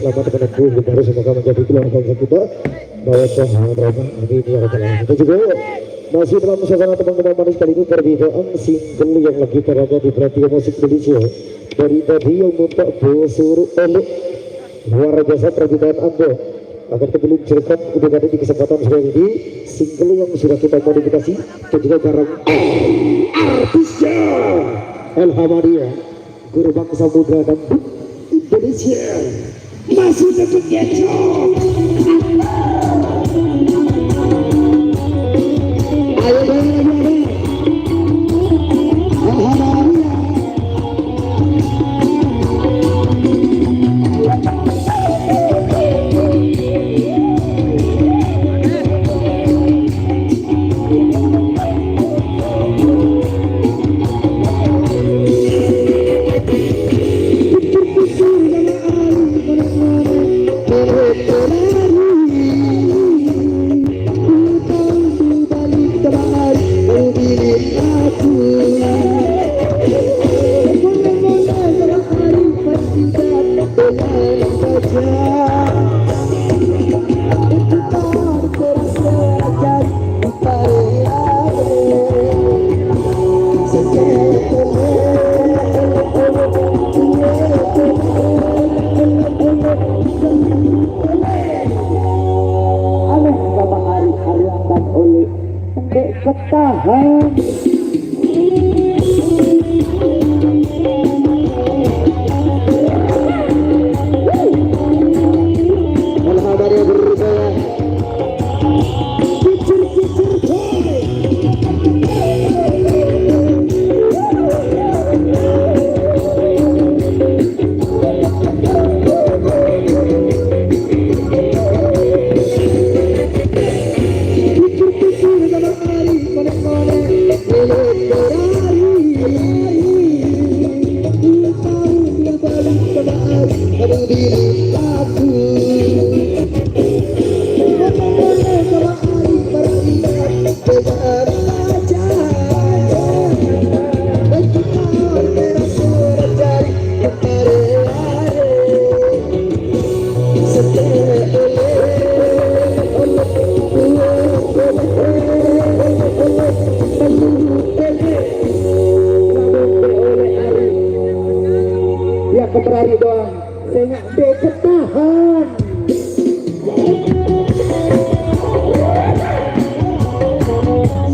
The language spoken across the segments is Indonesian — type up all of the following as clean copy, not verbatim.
Selamat menunggu baru semoga menjadi keluarga kita bahwa Tuhan Roma amin ya rabbal alamin. Dan juga masih dalam suasana teman-teman manis kali ini perbedaan single yang lagi berada di perhatian musik Indonesia dari tadi yang minta Bosuru Eluk luar biasa perbedaan Anda akan kembali cerita udah ada di kesempatan sore ini single yang sudah kita modifikasi dan juga barang artisnya El Hamadiah Guru Bangsa Muda dan Indonesia masih tetap ngecok. Ayo dong, ketahan El Hamadiah berusaha kicir-kicir ketahan.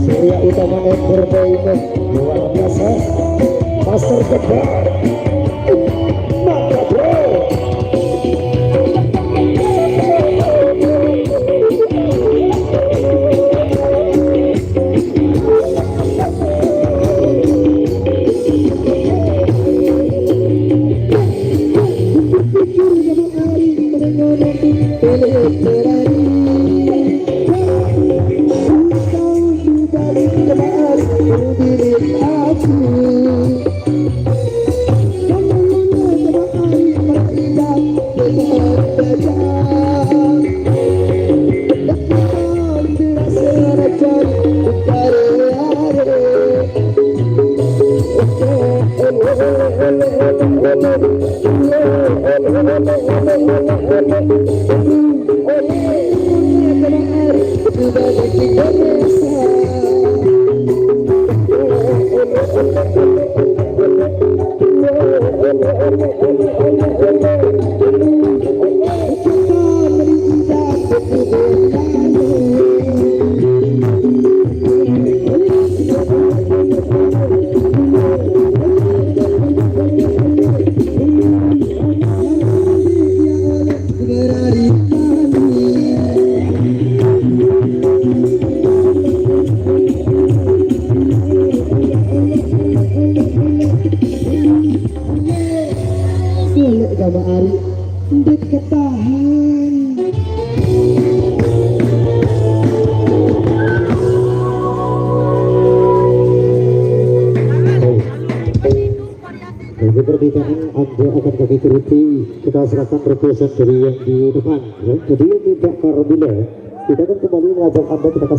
Surya Utama Entertainment luar biasa. Master Jebak mantap bro. Gama Ari ndek ketahan. Bagi perbedaan Anda akan kami turuti, kita serahkan represent dari yang di depan ya. Jadi yang tidak karena kita akan kembali mengajak Anda, kita kasih